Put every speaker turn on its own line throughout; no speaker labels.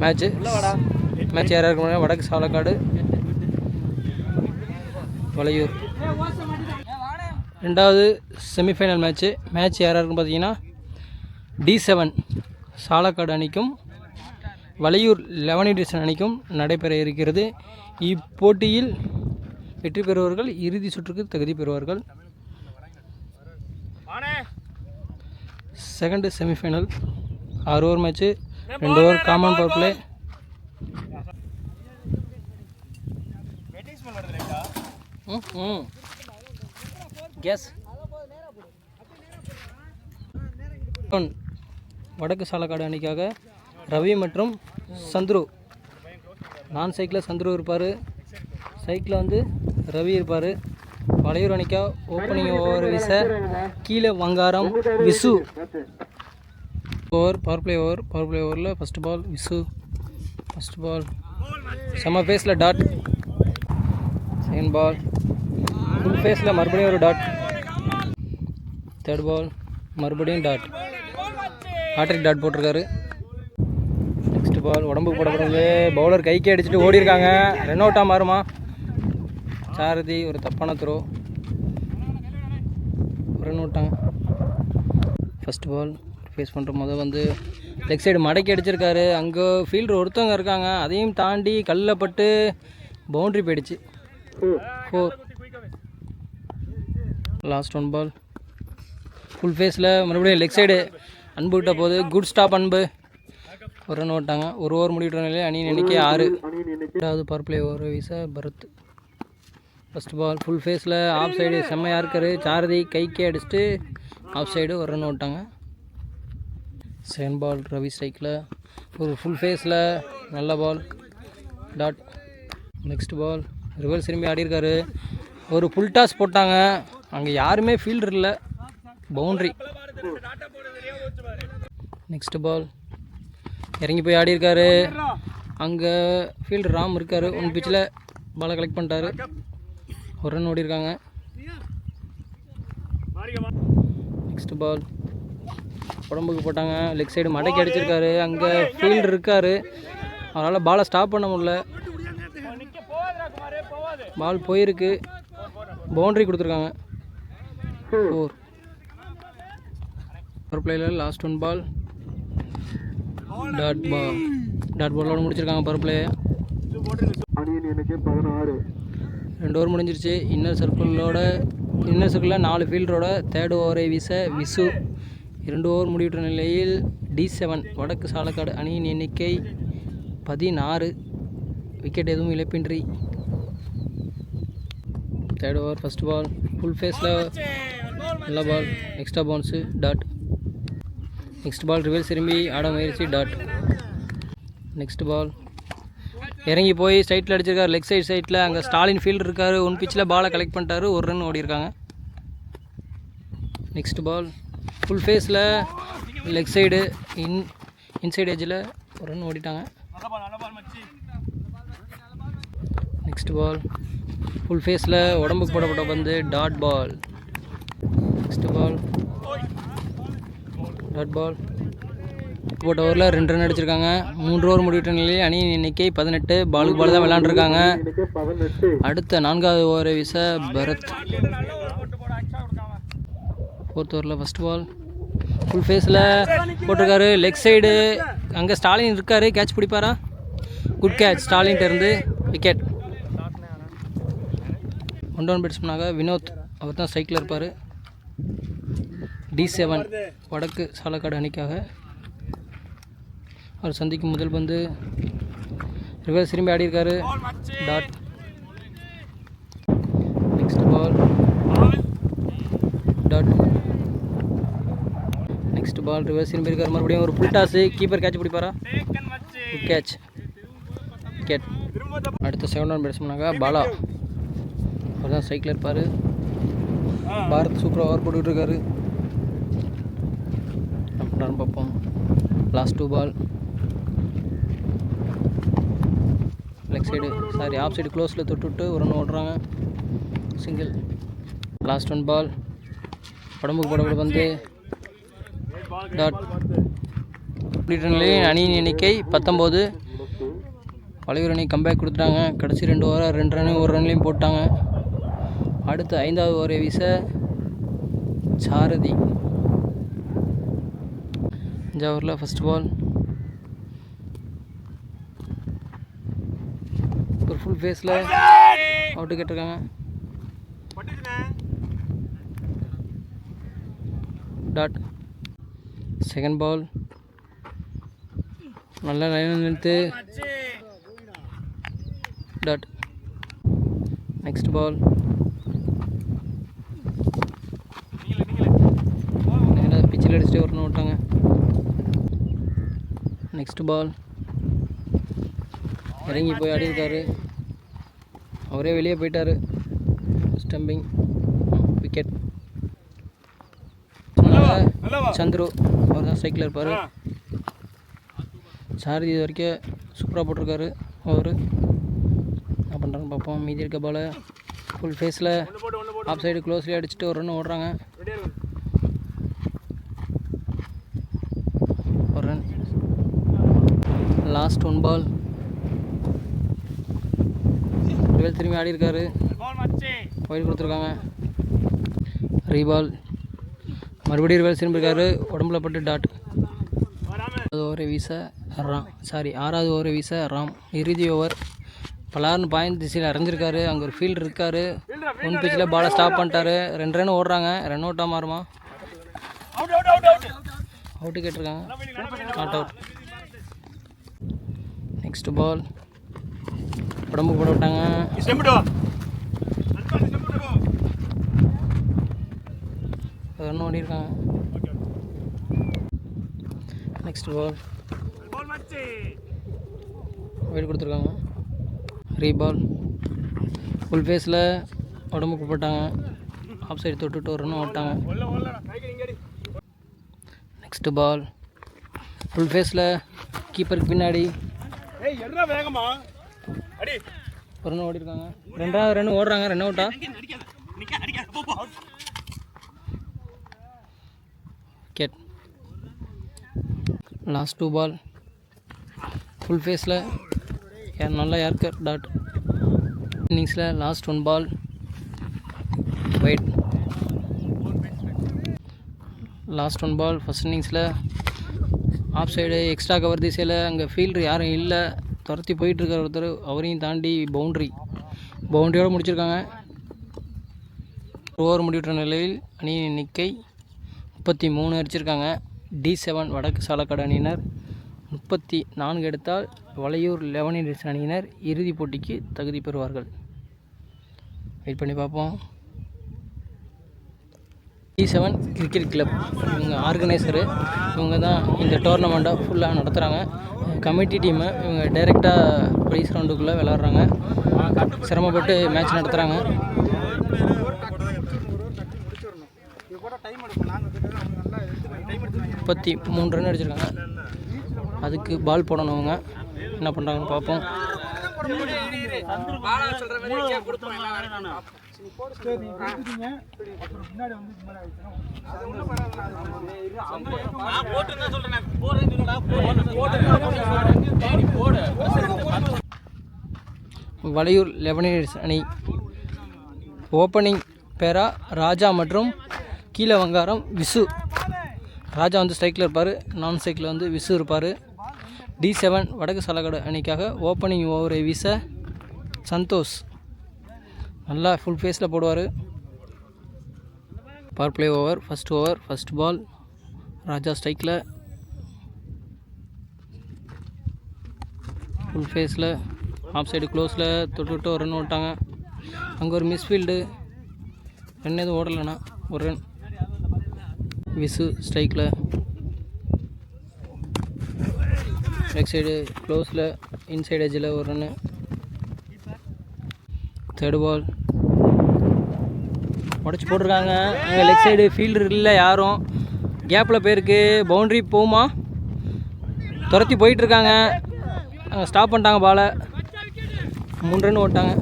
Match யாராக இருக்க வடக்கு சாலக்காடு வளையூர். ரெண்டாவது செமிஃபைனல் மேட்ச் யாராக இருக்குன்னு பார்த்தீங்கன்னா D7 சாலக்காடு அணிக்கும் வளையூர் 11 டிவிஷன் அணிக்கும் நடைபெற இருக்கிறது. இப்போட்டியில் வெற்றி பெறுவர்கள் இறுதி சுற்றுக்கு தகுதி பெறுவார்கள். Second semifinal 6 over match, 2 over common power play. கேஸ் வடக்கு சாலக்காடு அணிக்காக ரவி மற்றும் சந்துரு. நான் சைக்கிளில் சந்துரு இருப்பார், சைக்கிளில் வந்து ரவி இருப்பார். வளையூர் அணிக்கா ஓப்பனிங் ஓவர் வீச கீழே வங்காரம் விசு. பவர் பிளே ஓவரில் ஃபஸ்ட் பால் விசு. ஃபஸ்ட் பால் செம்ம ஃபேஸில் டாட். செகண்ட் பால் ஃபுல் ஃபேஸில் மறுபடியும் ஒரு டாட். தேர்ட் பால் மறுபடியும் டாட். ஹாட்ரிக் டாட் போட்டிருக்காரு. நெக்ஸ்ட் பால் உடம்புக்கு போடப்படுறது, பவுலர் கைக்கு அடிச்சுட்டு ஓடி இருக்காங்க. ரன் அவுட்டாக மாறுமா? சாரதி ஒரு தப்பான த்ரோ, ரன் அவுட்டாங்க. ஃபஸ்ட் பால் ஃபேஸ் பண்ணுற முதல் வந்து லெக் சைடு மடக்கி அடிச்சிருக்காரு. அங்கே ஃபீல்டர் ஒருத்தவங்க இருக்காங்க, அதையும் தாண்டி கல்லில் பட்டு பவுண்ட்ரி போயிடுச்சு. 4. லாஸ்ட் 1 பால் ஃபுல் ஃபேஸில் மறுபடியும் லெக் சைடு அன்பு கிட்ட போகுது. குட் ஸ்டாப் அன்பு, ஒரு ரன் ஓட்டாங்க. 1 ஓவர் முடிவிட்ட நிலையில் அணியின் எண்ணிக்கை 6. ரெண்டாவது பவர் பிளே ஓவர் வீச பரத். ஃபஸ்ட் பால் ஃபுல் ஃபேஸில் ஆஃப் சைடு செம்மையாக இருக்காரு. சாரதி கைக்கே அடிச்சுட்டு ஆஃப் சைடு ஒரு ரன் ஓட்டாங்க. செகண்ட் பால் ரவி ஸ்ட்ரைக்கில் ஒரு ஃபுல் ஃபேஸில் நல்ல ball dot. Next ball reverse திரும்பி ஆடிருக்காரு. ஒரு ஃபுல் டாஸ் போட்டாங்க, அங்கே யாருமே ஃபீல்டர் இல்லை, பவுண்ட்ரி. நெக்ஸ்ட் பால் இறங்கி போய் ஆடிருக்காரு. அங்கே ஃபீல்டர் ராம் இருக்கார். 1 பிச்சில் பாலை கலெக்ட் பண்ணிட்டாரு. ஒரு ரன் ஓடிருக்காங்க. நெக்ஸ்ட் பால் உடம்புக்கு போட்டாங்க, லெக் சைடு மடக்கி அடிச்சிருக்காரு. அங்கே ஃபீல்டர் இருக்கார், அவரால் பாலை ஸ்டாப் பண்ண முடியல. பால் போயிருக்கு, பவுண்ட்ரி கொடுத்துருக்காங்க. 4. பவர் பிளேயில் லாஸ்ட் 1 பால் டாட் பாலோட முடிச்சிருக்காங்க பவர் பிளே. 2 ஓவர் முடிஞ்சிருச்சு. இன்னர் சர்க்கிளில் 4 ஃபீல்டரோட தேர்ட் ஓவரை வீச விசு. 2 ஓவர் முடிவிட்ட நிலையில் D7 வடக்கு சாலக்காடு அணியின் எண்ணிக்கை 16. விக்கெட் எதுவும் இழப்பின்றி. Third over first ball full ஃபேஸில் நல்ல ball, extra bounce dot. Next ball reverse திரும்பி ஆட முயற்சி டாட். நெக்ஸ்ட் பால் இறங்கி போய் ஸ்ட்ரைட்டில் அடிச்சிருக்காரு, லெக் சைடில். அங்கே ஸ்டாலின் ஃபீல்டர் இருக்கார். 1 பிச்சில் பாலை கலெக்ட் பண்ணிட்டாரு. ஒரு ரன் ஓடிருக்காங்க. நெக்ஸ்ட் பால் ஃபுல் ஃபேஸில் லெக் சைடு இன்சைடு எஜ்ஜில் ஒரு ரன் ஓடிட்டாங்க. நெக்ஸ்ட் பால் ஃபுல் ஃபேஸில் உடம்புக்கு போடப்பட்ட பந்து dot ball. Next ball dot ball போட்ட ஓவரில் 2 ரன் அடிச்சிருக்காங்க. 3 ஓவர் முடிவிட்ட நிலையில் அணியின் எண்ணிக்கை 18. பாலுக்கு பால் தான் விளையாண்டுருக்காங்க. அடுத்த 4வது ஓவரை வீச பரத். 4th ஓவரில் ஃபஸ்ட் பால் ஃபுல் ஃபேஸில் போட்டிருக்காரு. லெக் சைடு அங்கே ஸ்டாலின் இருக்கார், கேட்ச் பிடிப்பாரா? குட் கேட்ச் ஸ்டாலின்கிட்ட இருந்து. விக்கெட். 1 டவுன் பேட்ஸ்மேனாக வினோத், அவர் தான் ஸ்ட்ரைக்கில் இருப்பார். D7 வடக்கு சாலக்காடு அணிக்காக அவர் சந்திக்கும் முதல் பந்து ரிவர்ஸ் திரும்பி ஆடிருக்காரு dot. Next ball dot. Next ball reverse திரும்பி இருக்கார். மறுபடியும் ஒரு ஃபுல் டாஸு, கீப்பர் கேட்ச் பிடிப்பாரா? Good catch, wicket. அடுத்த 7 டவுன் பேட்ஸ்மேனாக பாலா, அவர் தான் ஸ்ட்ரைக்கில் இருப்பார். பாரத் சூப்பராக ஓவர் போட்டுருக்காரு. பார்ப்போம். Last 2 ball leg side off side க்ளோஸில் தொட்டுவிட்டு ஒரு ரன் ஓடுறாங்க, சிங்கிள். லாஸ்ட் 1 பால் உடம்புக்கு போடப்பட வந்து டாட். அணியின் எண்ணிக்கை 19. வளையூர் அணி கம்பேக் கொடுத்துட்டாங்க. கடைசி 2 ஓவர் 2 ரன் 1 ரன்லேயும் போட்டாங்க. அடுத்து 5வது ஓவரை வீச சாரதி. 5 ஓவரில் ஃபஸ்ட் பால். ஒரு ஃபுல் ஃபேஸில் அவுட்டு கேட்டிருக்காங்க. டாட். செகண்ட் பால் நல்ல லைனில் நிறுத்து. டாட். நெக்ஸ்ட் பால் பிச்சில் அடிச்சுட்டு ஒரு ரன் விட்டாங்க. நெக்ஸ்ட் பால் இறங்கி போய் ஆடிருக்காரு. அவரே வெளியே போயிட்டார். ஸ்டம்பிங். விக்கெட். சந்துரு அவர் தான் ஸ்ட்ரைக்கில் இருப்பார். சாரதி இது வரைக்கும் சூப்பராக போட்டிருக்காரு. அவர் என்ன பண்ணுறாங்க பார்ப்போம். மீதி இருக்க பால் ஃபுல் ஃபேஸில் ஆஃப் சைடு க்ளோஸ்லேயே அடிச்சுட்டு ஒரு ரன் ஓடுறாங்க. ஒரு ரன். லாஸ்ட் 1 பால். திரும்பி ஆடி இருக்காரு. ஒயிட் கொடுத்துருக்காங்க. ரீபால். மறுபடியும் ரிவல்ஸ் திரும்பியிருக்காரு. உடம்புல பட்டு டாட். 6வது ஓவரை வீச ராம். இறுதி ஓவர். பலார்னு பாயிண்ட் திசையில் அரைஞ்சிருக்காரு. அங்கே ஒரு ஃபீல்டு இருக்கார். ஒன் பிச்சில் பாலை ஸ்டாப் பண்ணிட்டாரு. 2 ரன் ஓடுறாங்க. ரன் அவுட்டாக மாறுமா? அவுட்டு கேட்டிருக்காங்க. Not out. நெக்ஸ்ட் பால் உடம்பு போட விட்டாங்க. ரன் ஓடிருக்காங்க. நெக்ஸ்ட் பால் வெயிட் கொடுத்துருக்காங்க. ரீபால். ஃபுல் ஃபேஸில் உடம்புக்கு போட்டாங்க. ஆஃப் சைடு தொட்டுட்டு ஒரு ரன் ஓட்டாங்க. நெக்ஸ்ட் பால் ஃபுல் ஃபேஸில் கீப்பருக்கு பின்னாடி ஒரு ரன் ஓடிருக்காங்க. 2வது ரன் ஓடுறாங்க. ரன் அவுட்டா? விக்கெட். லாஸ்ட் 2 பால் ஃபுல் ஃபேஸில் நல்லா யார்கர். டாட். இன்னிங்ஸில் லாஸ்ட் 1 பால் ஒயிட். லாஸ்ட் 1 பால் ஃபஸ்ட் இன்னிங்ஸில் ஆஃப் சைடு எக்ஸ்ட்ரா கவர் திசையில் அங்கே ஃபீல்டர் யாரும் இல்லை. துரத்தி போயிட்டுருக்கார் ஒருத்தர். அவரையும் தாண்டி பவுண்ட்ரியோடு முடிச்சிருக்காங்க. ஓவர் முடிவுற்ற நிலையில் அணியின் எண்ணிக்கை 33 அடிச்சிருக்காங்க. D7 வடக்கு சாலக்காடு அணியினர் 34 எடுத்தால் வளையூர் லெவனியர்ஸ் அணியினர் இறுதிப் போட்டிக்கு தகுதி பெறுவார்கள். வெயிட் பண்ணி பார்ப்போம். D7 கிரிக்கெட் கிளப் இவங்க ஆர்கனைசரு. இவங்க தான் இந்த டோர்னமெண்ட்டை ஃபுல்லாக நடத்துகிறாங்க. கமிட்டி டீமு இவங்க டைரெக்டாக ப்ரைஸ் ரவுண்டுக்குள்ளே விளாட்றாங்க. சிரமப்பட்டு மேட்ச் நடத்துகிறாங்க. 33 ரன் அடிச்சிருக்காங்க. அதுக்கு பால் போடணும். அவங்க என்ன பண்ணுறாங்கன்னு பார்ப்போம். வளையூர் லெவனியர்ஸ் அணி ஓப்பனிங் பேரா ராஜா மற்றும் கீழே வங்காரம் விசு. ராஜா வந்து ஸ்ட்ரைக்கில் இருப்பார். நான் ஸ்ட்ரைக்கில் வந்து விசு இருப்பார். D7 வடக்கு சாலக்காடு அணிக்காக ஓப்பனிங் ஓவரை வீச சந்தோஷ் நல்லா ஃபுல் ஃபேஸில் போடுவார். Power play over. First ball Raja ஸ்ட்ரைக்கில் ஃபுல் ஃபேஸில் ஆஃப் சைடு க்ளோஸில் தொட்டுவிட்டு ஒரு ரன் ஓட்டாங்க. அங்கே ஒரு மிஸ்ஃபீல்டு. ரன் எதுவும் ஓடலைண்ணா. ஒரு ரன். விசு ஸ்ட்ரைக்கில் லெக் சைடு க்ளோஸில் இன்சைட் எஜ்ஜில் ஒரு ரன்னு. தேர்ட் பால் உடச்சி போட்டிருக்காங்க. அங்கே லெக் சைடு ஃபீல்டர் இல்லை யாரும். கேப்பில் போயிருக்கு. பவுண்ட்ரி போகுமா? துரத்தி போயிட்டுருக்காங்க. அங்கே ஸ்டாப் பண்ணிட்டாங்க பாலை. 3 ரன் ஓட்டாங்க.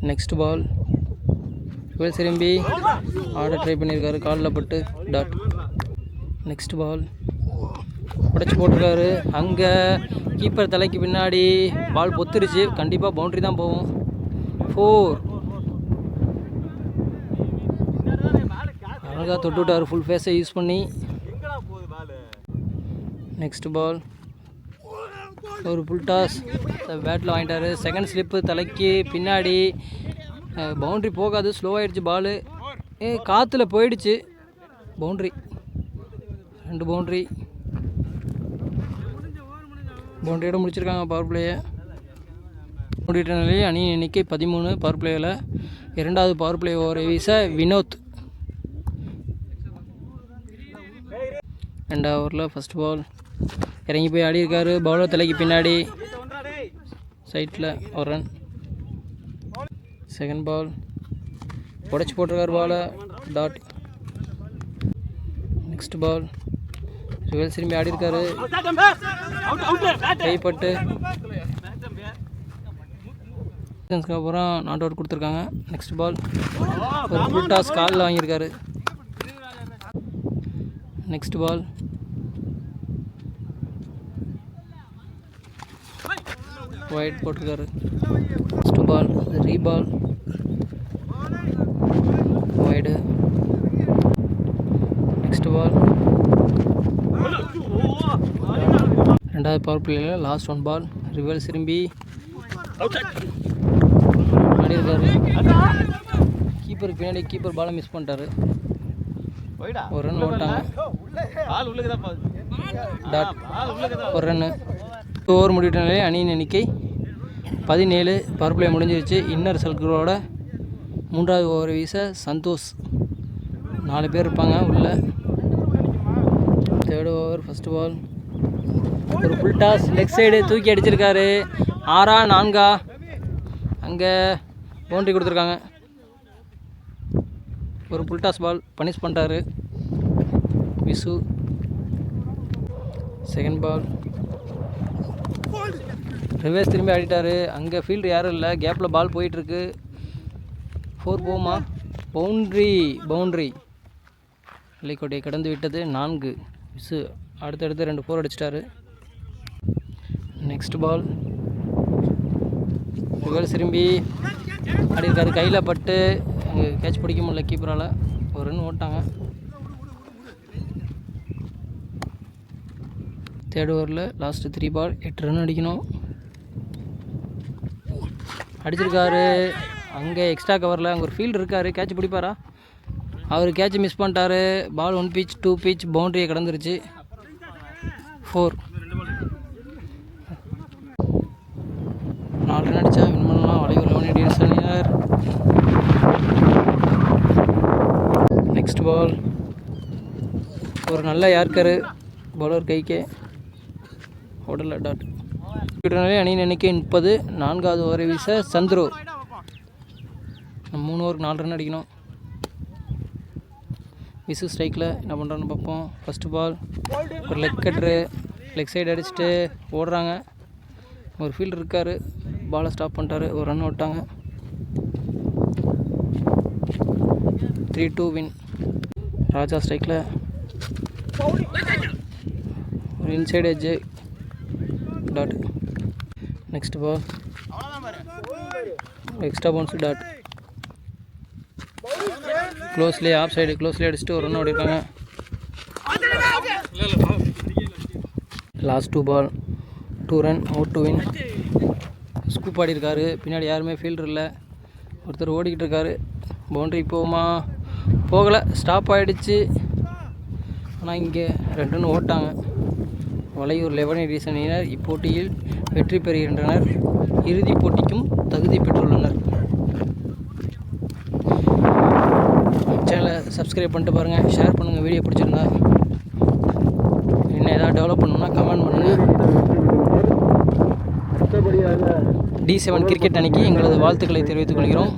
நெக்ஸ்ட் பால் டுவெல் திரும்பி ஆட ட்ரை பண்ணியிருக்காரு. காலில் பட்டு டாட். நெக்ஸ்ட் பால் உடைச்சி போட்டிருக்காரு. அங்கே கீப்பர் தலைக்கு பின்னாடி பால் பொத்துருச்சு. கண்டிப்பாக பவுண்ட்ரி தான் போகும். 4. அழகாக தொட்டு விட்டார் ஃபுல் ஃபேஸை யூஸ் பண்ணி. நெக்ஸ்ட் பால் ஒரு புல் டாஸ் பேட்டில் வாங்கிட்டார். செகண்ட் ஸ்லிப்பு தலைக்கு பின்னாடி. பவுண்ட்ரி போகாது, ஸ்லோவாகிடுச்சு பால். காற்றுல போயிடுச்சு. Boundary, 2 boundary. பவுண்ட்ரியோட முடிச்சிருக்காங்க பவர் பிளேயை. முடிட்ட நிலையில் அணியின் எண்ணிக்கை 13 பவர் பிளேயில். இரண்டாவது பவர் பிளே ஓவரை வீச வினோத். 2 ஓவரில் ஃபஸ்ட் பால் இறங்கி போய் ஆடி இருக்காரு. பவுலர் தலைக்கு பின்னாடி சைட்டில் ஒரு ரன். செகண்ட் பால் உடைச்சி போட்டிருக்காரு பாலை. டாட். நெக்ஸ்ட் பால் ரிவல்ஸ் திரும்பி ஆடி இருக்காரு. கைப்பட்டு அப்புறம் நாட் அவுட் கொடுத்துருக்காங்க. நெக்ஸ்ட் பால் ஒரு ஃபுல் டாஸ் காலில் வாங்கியிருக்காரு. நெக்ஸ்ட் பால் வைட் போட்டிருக்காரு. நெக்ஸ்ட் பால் ரீபால் வைடு. நெக்ஸ்ட் பால் ரெண்டாவது பவர் பிளேயில் லாஸ்ட் 1 பால் ரிவல்ஸ் திரும்பி ஆடிருக்காரு. கீப்பருக்கு பின்னாடி கீப்பர் பாலை மிஸ் பண்ணிட்டாரு. ஒரு ரன் ஓட்டாங்க. டாட். ஒரு ரன்னு. ஓவர் முடிவிட்ட நிலையில் அணியின் எண்ணிக்கை 17 பவர் பிளே முடிஞ்சிருச்சு. இன்னர் சர்க்கிளோட 3வது ஓவரை வீச சந்தோஷ். 4 பேர் இருப்பாங்க உள்ள. தேர்ட் ஓவர் ஃபஸ்ட் பால் ஒரு ஃபுல் டாஸ் லெக் சைடு தூக்கி அடிச்சிருக்காரு. 6 4 அங்கே பவுண்ட்ரி கொடுத்துருக்காங்க. ஒரு ஃபுல் டாஸ் பால் பனிஷ் பண்ணிட்டாரு விசு. செகண்ட் பால் ரிவர்ஸ் திரும்பி ஆடிட்டார். அங்கே ஃபீல்டு யாரும் இல்லை. கேப்பில் பால் போயிட்டுருக்கு. 4 போகுமா? பவுண்ட்ரி வெள்ளைக்கோட்டையை கடந்து விட்டது. 4 விசு. அடுத்தடுத்து 2 4 அடிச்சிட்டாரு. நெக்ஸ்ட் பால் ரிவர்ஸ் திரும்பி ஆடிருக்காரு. கையில் பட்டு கேட்ச் பிடிக்க முடியல கீப்பரால். ஒரு ரன் ஓட்டாங்க. தேர்ட் ஓவரில் லாஸ்ட்டு 3 பால் 8 ரன் அடிக்கணும். அடிச்சிருக்காரு. அங்கே எக்ஸ்ட்ரா கவரில் அங்கே ஒரு ஃபீல்டு இருக்கார். கேட்ச் பிடிப்பாரா? அவர் கேட்ச் மிஸ் பண்ணிட்டாரு. பால் 1 pitch 2 pitch பவுண்ட்ரியை கடந்துருச்சு. 4. 4 ரன் அடித்தா வின் பண்ணலாம். வளையூர் 11 இண்டியன்ஸ் அணியினர். நெக்ஸ்ட் பால் ஒரு நல்ல யார்க்கரு பவுலர் கைக்கே உடல. டாட். அணியின் எண்ணிக்கை 30. 4வது ஓவரை வீச சந்துரு. 3 ஓவருக்கு 4 ரன் அடிக்கணும். விசு ஸ்ட்ரைக்கில் என்ன பண்ணுறான்னு பார்ப்போம். ஃபஸ்ட்டு பால் ஒரு லெக் கட்ரு. லெக் சைடு அடிச்சுட்டு ஓடுறாங்க. ஒரு ஃபீல்டர் இருக்கார். பாலை ஸ்டாப் பண்ணிட்டாரு. ஒரு ரன் விட்டாங்க. 3-2 வின். ராஜா ஸ்ட்ரைக்கில் ஒரு inside edge. Dot. Next ball extra bounce. Dot. க்ளோஸ்லேயே ஆஃப் சைடு க்ளோஸ்லேயே அடிச்சுட்டு ஒரு ரன் ஓடிருக்காங்க. Last 2 ball 2 run out to win. Scoop ஆடிருக்காரு. பின்னாடி யாருமே ஃபீல்டர் இல்லை. ஒருத்தர் ஓடிக்கிட்டு இருக்காரு. பவுண்ட்ரி போகுமா? போகலை. ஸ்டாப் ஆகிடுச்சு. ஆனால் இங்கே 2 ரன் ஓட்டாங்க. வளையூர் 11 இண்டியன்ஸ் அணியினர் இப்போட்டியில் வெற்றி பெறுகின்றனர். இறுதிப் போட்டிக்கும் தகுதி பெற்றுள்ளனர். சேனலை சப்ஸ்கிரைப் பண்ணிட்டு பாருங்கள். ஷேர் பண்ணுங்கள். வீடியோ பிடிச்சிருந்தா. இன்னும் ஏதாவது டெவலப் பண்ணணும்னா கமெண்ட் பண்ணுங்கள். D7 கிரிக்கெட் அணிக்கு எங்களது வாழ்த்துக்களை தெரிவித்துக் கொள்கிறோம்.